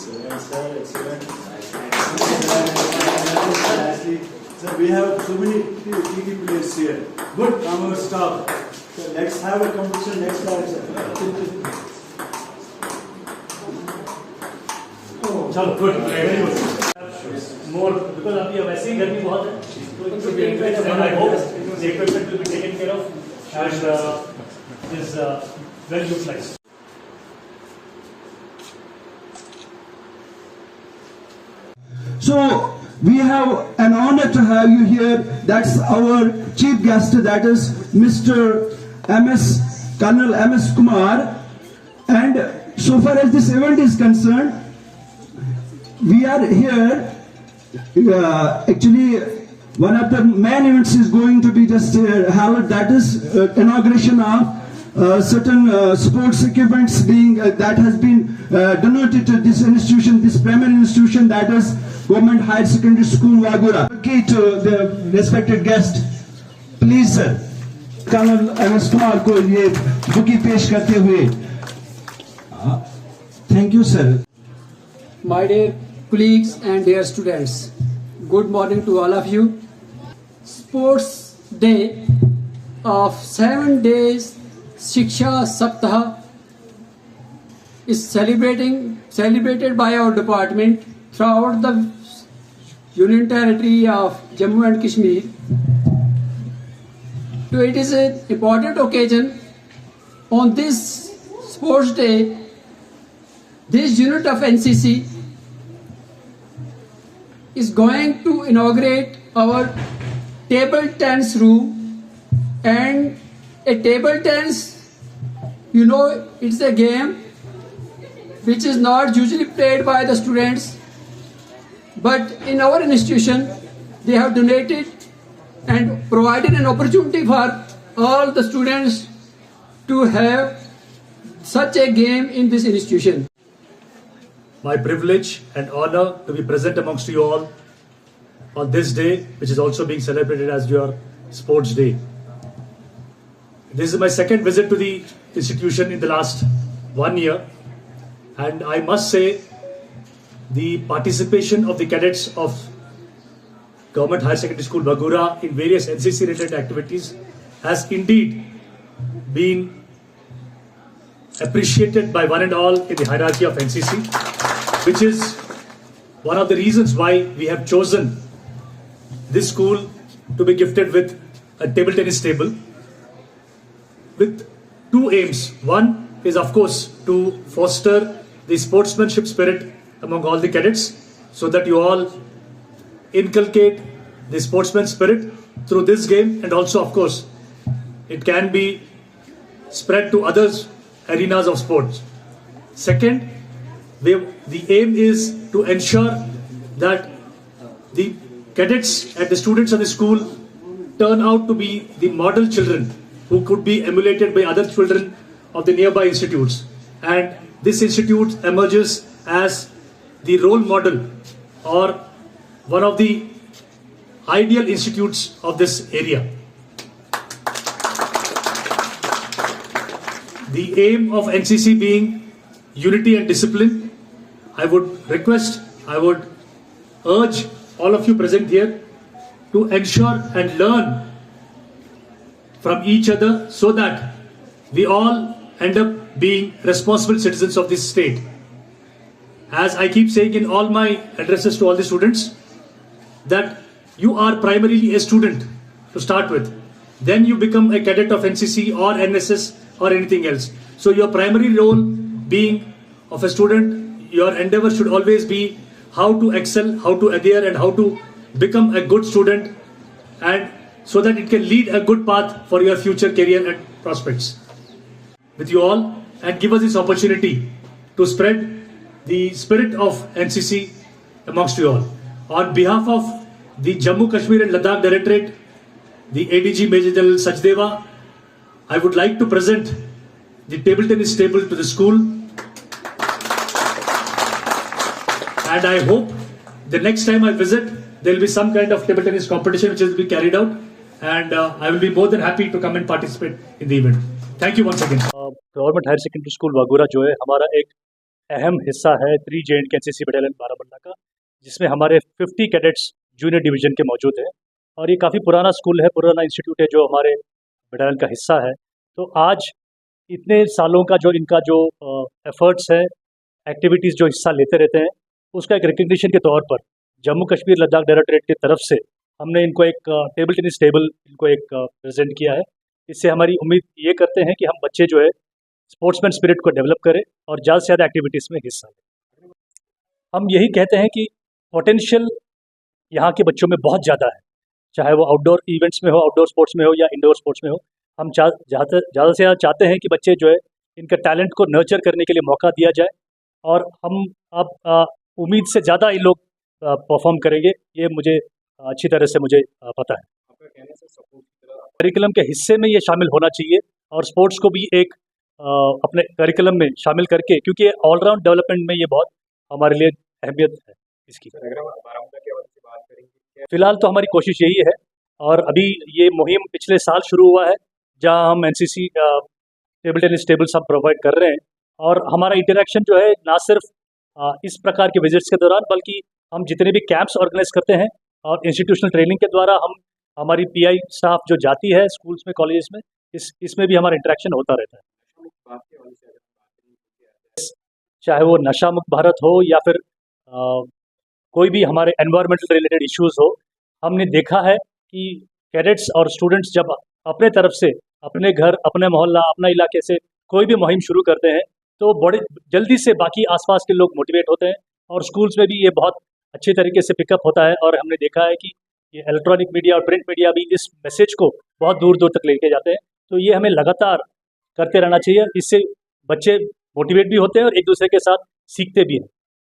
Excellent, sir. Excellent. So we have so many key players here. Good, our staff. So let's have a competition next time, sir. चलो good very good more because अभी वैसे ही गर्मी बहुत है तो I hope the equipment will be taken care of and is well utilized. So we have an honor to have you here. That's our chief guest, that is Mr. Colonel MS Kumar. And so far as this event is concerned, we are here, actually one of the main events is going to be just held, that is inauguration of certain sports equipments being that has been donated to this institution, this primary institution, that is Government Higher Secondary School Wagura. Okay, to the respected guest, please sir, Colonel MS Kumar को ये bookie पेश करते हुए, thank you sir. My dear colleagues and dear students, good morning to all of you. Sports Day of 7 days Shiksha Saptah is celebrated by our department throughout the Union Territory of Jammu and Kashmir. So it is an important occasion. On this Sports Day, this unit of NCC is going to inaugurate our table tennis room. And a table tennis, you know, it's a game which is not usually played by the students, but in our institution they have donated and provided an opportunity for all the students to have such a game in this institution. My privilege and honor to be present amongst you all on this day, which is also being celebrated as your Sports Day. This is my second visit to the institution in the last 1 year, and I must say the participation of the cadets of Government Higher Secondary School Wagura in various NCC related activities has indeed been appreciated by one and all in the hierarchy of NCC, which is one of the reasons why we have chosen this school to be gifted with a table tennis table with two aims. One is of course to foster the sportsmanship spirit among all the cadets so that you all inculcate the sportsman spirit through this game, and also of course it can be spread to other arenas of sports. Second, the aim is to ensure that the cadets and the students of the school turn out to be the model children who could be emulated by other children of the nearby institutes. And this institute emerges as the role model or one of the ideal institutes of this area. The aim of NCC being unity and discipline, I would urge all of you present here to ensure and learn from each other so that we all end up being responsible citizens of this state. As I keep saying in all my addresses to all the students, that you are primarily a student to start with. Then you become a cadet of NCC or NSS or anything else. So your primary role being of a student, your endeavor should always be how to excel, how to adhere, and how to become a good student, and so that it can lead a good path for your future career and prospects. With you all, and give us this opportunity to spread the spirit of NCC amongst you all. On behalf of the Jammu Kashmir and Ladakh Directorate, the ADG Major General Sachdeva, I would like to present the table tennis table to the school. And I hope the next time I visit, there will be some kind of table tennis competition which will be carried out, and I will be more than happy to come and participate in the event. Thank you once again. Government higher secondary school Vagura जो है हमारा एक अहम हिस्सा है 3J&K NCC battalion Baramulla का, जिसमें हमारे 50 कैडेट्स जूनियर डिवीजन के मौजूद हैं। और ये काफ़ी पुराना स्कूल है, पुराना इंस्टीट्यूट है जो हमारे बटालियन का हिस्सा है। तो आज इतने सालों का जो इनका जो एफर्ट्स है, एक्टिविटीज़ जो हिस्सा लेते रहते हैं, उसका एक रिकग्निशन के तौर पर जम्मू कश्मीर लद्दाख डायरेक्टरेट की तरफ से हमने इनको एक टेबल टेनिस टेबल इनको एक प्रेजेंट किया है। इससे हमारी उम्मीद ये करते हैं कि हम बच्चे जो है स्पोर्ट्समैन स्पिरिट को डेवलप करें और ज़्यादा से ज़्यादा एक्टिविटीज़ में हिस्सा लें। हम यही कहते हैं कि पोटेंशियल यहाँ के बच्चों में बहुत ज़्यादा है, चाहे वो आउटडोर इवेंट्स में हो, आउटडोर स्पोर्ट्स में हो या इंडोर स्पोर्ट्स में हो। हम ज़्यादा से ज़्यादा चाहते हैं कि बच्चे जो है इनका टैलेंट को नर्चर करने के लिए मौका दिया जाए, और हम अब उम्मीद से ज़्यादा ये लोग परफॉर्म करेंगे, ये मुझे अच्छी तरह से मुझे पता है। करिकुलम के हिस्से में ये शामिल होना चाहिए और स्पोर्ट्स को भी एक अपने करिकुलम में शामिल करके, क्योंकि ऑलराउंड डेवलपमेंट में ये बहुत हमारे लिए अहमियत है इसकी। फिलहाल तो हमारी कोशिश यही है, और अभी ये मुहिम पिछले साल शुरू हुआ है, जहां हम NCC टेबल टेनिस टेबल्स हम प्रोवाइड कर रहे हैं। और हमारा इंटरेक्शन जो है ना सिर्फ इस प्रकार के विजिट्स के दौरान, बल्कि हम जितने भी कैंप्स ऑर्गेनाइज करते हैं और इंस्टीट्यूशनल ट्रेनिंग के द्वारा हमारी PI स्टाफ जो जाती है स्कूल्स में, कॉलेजेस में, इसमें भी हमारा इंटरेक्शन होता रहता है। चाहे वो नशा मुक्त भारत हो या फिर कोई भी हमारे एनवायरमेंटल रिलेटेड इश्यूज़ हो, हमने देखा है कि कैडेट्स और स्टूडेंट्स जब अपने तरफ से अपने घर, अपने मोहल्ला, अपना इलाके से कोई भी मुहिम शुरू करते हैं, तो बड़े जल्दी से बाकी आसपास के लोग मोटिवेट होते हैं, और स्कूल्स में भी ये बहुत अच्छे तरीके से पिकअप होता है। और हमने देखा है कि ये इलेक्ट्रॉनिक मीडिया और प्रिंट मीडिया भी इस मैसेज को बहुत दूर दूर तक लेके जाते हैं। तो ये हमें लगातार करते रहना चाहिए, इससे बच्चे मोटिवेट भी होते हैं और एक दूसरे के साथ सीखते भी हैं।